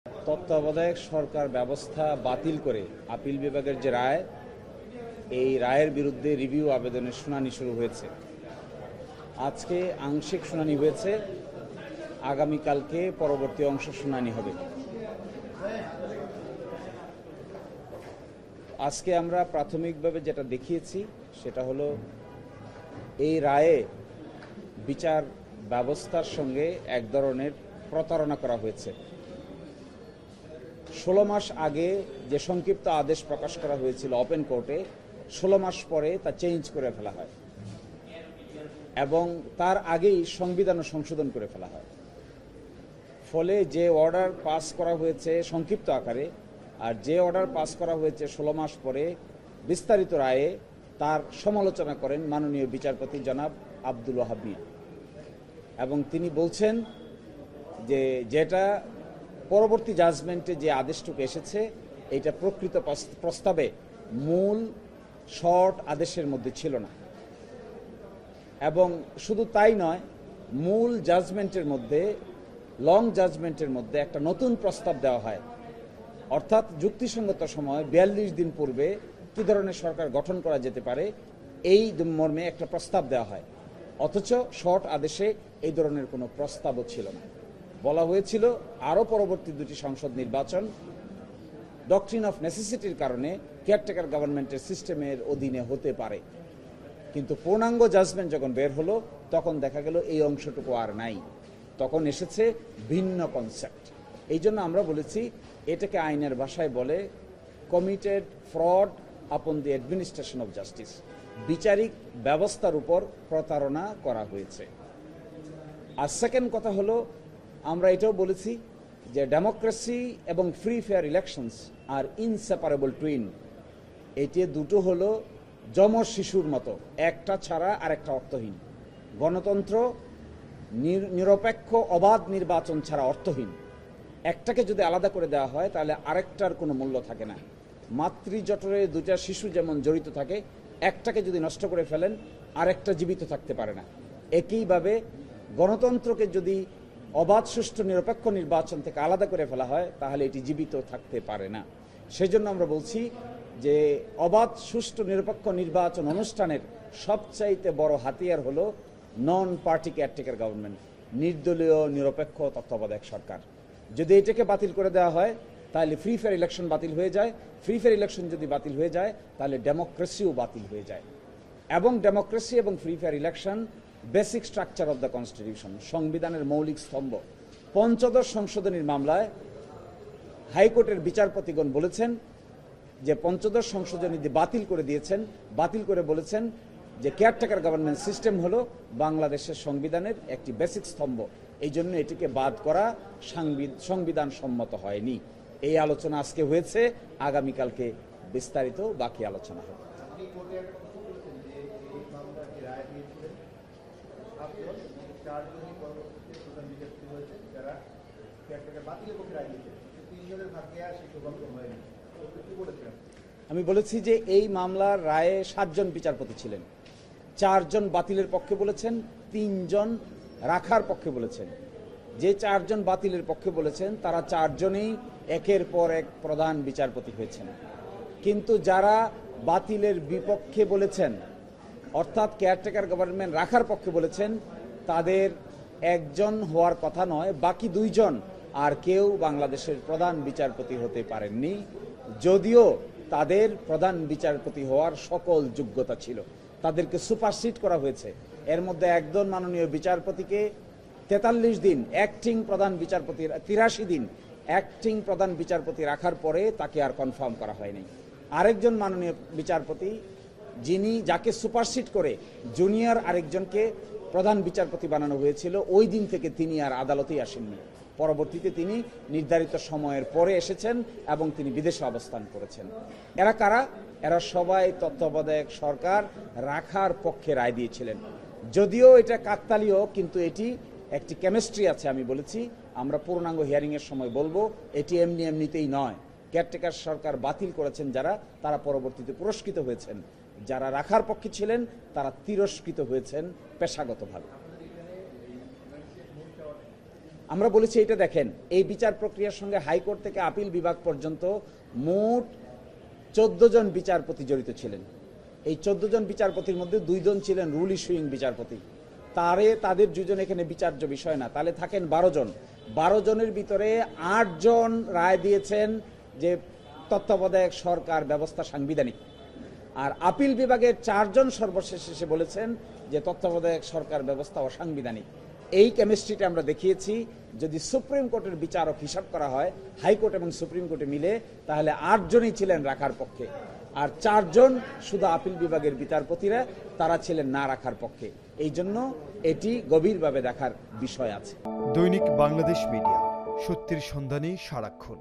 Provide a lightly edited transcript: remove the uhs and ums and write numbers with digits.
তত্ত্বাবধায়ক সরকার ব্যবস্থা বাতিল করে আপিল বিভাগের যে রায়, এই রায়ের বিরুদ্ধে রিভিউ আবেদনের শুনানি শুরু হয়েছে। আজকে আংশিক শুনানি হয়েছে, আগামীকালকে পরবর্তী অংশ শুনানি হবে। আজকে আমরা প্রাথমিকভাবে যেটা দেখিয়েছি সেটা হলো এই রায়ে বিচার ব্যবস্থার সঙ্গে এক ধরনের প্রতারণা করা হয়েছে। 16 মাস আগে যে সংক্ষিপ্ত আদেশ প্রকাশ করা হয়েছিল ওপেন কোর্টে, 16 মাস পরে তা চেঞ্জ করে ফেলা হয় এবং তার আগেই সংবিধানও সংশোধন করে ফেলা হয়। ফলে যে অর্ডার পাস করা হয়েছে সংক্ষিপ্ত আকারে আর যে অর্ডার পাস করা হয়েছে 16 মাস পরে বিস্তারিত রায়ে, তার সমালোচনা করেন মাননীয় বিচারপতি জনাব আব্দুল ওয়াহাব মিয়া এবং তিনি বলছেন যে যেটা পরবর্তী জাজমেন্টে যে আদেশটুকু এসেছে এটা প্রকৃত প্রস্তাবে মূল শর্ট আদেশের মধ্যে ছিল না। এবং শুধু তাই নয়, মূল জাজমেন্টের মধ্যে, লং জাজমেন্টের মধ্যে একটা নতুন প্রস্তাব দেওয়া হয়, অর্থাৎ যুক্তিসঙ্গত সময় 42 দিন পূর্বে কী ধরনের সরকার গঠন করা যেতে পারে এই মর্মে একটা প্রস্তাব দেওয়া হয়। অথচ শর্ট আদেশে এই ধরনের কোনো প্রস্তাবও ছিল না। বলা হয়েছিল আরও পরবর্তী দুটি সংসদ নির্বাচন ডকট্রিন অফ নেসেসিটির কারণে কেয়ারটেকার গভর্নমেন্টের সিস্টেমের অধীনে হতে পারে, কিন্তু পূর্ণাঙ্গ জাজমেন্ট যখন বের হলো তখন দেখা গেল এই অংশটুকু আর নাই, তখন এসেছে ভিন্ন কনসেপ্ট। এই জন্য আমরা বলেছি এটাকে আইনের ভাষায় বলে কমিটেড ফ্রড আপন দি অ্যাডমিনিস্ট্রেশন অফ জাস্টিস, বিচারিক ব্যবস্থার উপর প্রতারণা করা হয়েছে। আর সেকেন্ড কথা হলো, আমরা এটাও বলেছি যে ডেমোক্রেসি এবং ফ্রি ফেয়ার ইলেকশনস আর ইনসেপারেবল টুইন। এটি দুটো হলো যমজ শিশুর মতো, একটা ছাড়া আর একটা অর্থহীন। গণতন্ত্র নিরপেক্ষ অবাধ নির্বাচন ছাড়া অর্থহীন। একটাকে যদি আলাদা করে দেওয়া হয় তাহলে আরেকটার কোনো মূল্য থাকে না। মাতৃজঠরে দুটা শিশু যেমন জড়িত থাকে, একটাকে যদি নষ্ট করে ফেলেন আরেকটা জীবিত থাকতে পারে না। একইভাবে গণতন্ত্রকে যদি অবাধ সুষ্ঠু নিরপেক্ষ নির্বাচন থেকে আলাদা করে ফেলা হয় তাহলে এটি জীবিত থাকতে পারে না। সেজন্য আমরা বলছি যে অবাধ সুষ্ঠু নিরপেক্ষ নির্বাচন অনুষ্ঠানের সবচাইতে বড় হাতিয়ার হলো নন পার্টি কেয়ারটেকার গভর্নমেন্ট, নির্দলীয় নিরপেক্ষ তত্ত্বাবধায়ক সরকার। যদি এটাকে বাতিল করে দেওয়া হয় তাহলে ফ্রি ফেয়ার ইলেকশন বাতিল হয়ে যায়। ফ্রি ফেয়ার ইলেকশন যদি বাতিল হয়ে যায় তাহলে ডেমোক্রেসিও বাতিল হয়ে যায়। এবং ডেমোক্রেসি এবং free fair election basic structure of the constitution, সংবিধানের মৌলিক স্তম্ভ। পঞ্চদশ সংশোধনীর মামলায় হাইকোর্টের বিচারপতিগণ বলেছেন যে পঞ্চদশ সংশোধনী বাতিল করে দিয়েছেন, বাতিল করে বলেছেন যে কেয়ারটেকার গভর্নমেন্ট সিস্টেম হলো বাংলাদেশের সংবিধানের একটি বেসিক স্তম্ভ, এই জন্য এটিকে বাদ করা সংবিধান সম্মত হয়নি। এই আলোচনা আজকে হয়েছে, আগামীকালকে বিস্তারিত বাকি আলোচনা হবে। আমি বলেছি যে এই মামলার রায়ে 7 জন বিচারপতি ছিলেন, 4 জন বাতিলের পক্ষে বলেছেন, 3 জন রাখার পক্ষে বলেছেন। যে 4 জন বাতিলের পক্ষে বলেছেন তারা 4 জনেই একের পর এক প্রধান বিচারপতি হয়েছেন। কিন্তু যারা বাতিলের বিপক্ষে বলেছেন, অর্থাৎ কেয়ারটেকার গভর্নমেন্ট রাখার পক্ষে বলেছেন, তাদের একজন হওয়ার কথা নয়, বাকি 2 জন আর কেউ বাংলাদেশের প্রধান বিচারপতি হতে পারেননি, যদিও তাদের প্রধান বিচারপতি হওয়ার সকল যোগ্যতা ছিল। তাদেরকে সুপারসিড করা হয়েছে। এর মধ্যে একজন মাননীয় বিচারপতিকে 43 দিন অ্যাক্টিং প্রধান বিচারপতি, 83 দিন অ্যাক্টিং প্রধান বিচারপতি রাখার পরে তাকে আর কনফার্ম করা হয়নি। আরেকজন মাননীয় বিচারপতি যাকে সুপারসিড করে জুনিয়র আরেকজনকে প্রধান বিচারপতি বানানো হয়েছিল, ওই দিন থেকে তিনি আর আদালতেই আসেননি। পরবর্তীতে তিনি নির্ধারিত সময়ের পরে এসেছেন এবং তিনি বিদেশে অবস্থান করেছেন। এরা কারা? এরা সবাই তত্ত্বাবধায়ক সরকার রাখার পক্ষে রায় দিয়েছিলেন। যদিও এটা কাকতালীয়, কিন্তু এটি একটি কেমিস্ট্রি আছে। আমি বলেছি, আমরা পূর্ণাঙ্গ হিয়ারিংয়ের সময় বলবো, এটি এমনিতেই নয়। কেয়ারটেকার সরকার বাতিল করেছেন যারা, তারা পরবর্তীতে পুরস্কৃত হয়েছেন। যারা রাখার পক্ষে ছিলেন তারা তিরস্কৃত হয়েছেন পেশাগতভাবে। আমরা বলেছি এটা দেখেন, এই বিচার প্রক্রিয়ার সঙ্গে হাইকোর্ট থেকে আপিল বিভাগ পর্যন্ত মোট 14 জন বিচারপতি জড়িত ছিলেন। এই 14 জন বিচারপতির মধ্যে 2 জন ছিলেন রুল ইস্যুইং বিচারপতি। তাদের 2 জন এখানে বিচার্য বিষয় না, তাহলে থাকেন 12 জন। 12 জনের ভিতরে 8 জন রায় দিয়েছেন যে তত্ত্বাবধায়ক সরকার ব্যবস্থা সাংবিধানিক, আর আপিল বিভাগের 4 জন সর্বশেষ এসে বলেছেন যে তত্ত্বাবধায়ক সরকার ব্যবস্থা অসাংবিধানিক। এই কেমিস্ট্রিটা আমরা দেখিয়েছি। যদি সুপ্রিম কোর্টের বিচারক হিসাব করা হয় হাইকোর্ট এবং সুপ্রিম কোর্টে মিলে, তাহলে 8 জনই ছিলেন রাখার পক্ষে, আর 4 জন শুধু আপিল বিভাগের বিচারপতিরা, তারা ছিলেন না রাখার পক্ষে। এই জন্য এটি গভীরভাবে দেখার বিষয় আছে। দৈনিক বাংলাদেশ মিডিয়া, সত্যের সন্ধানে সারাক্ষণ।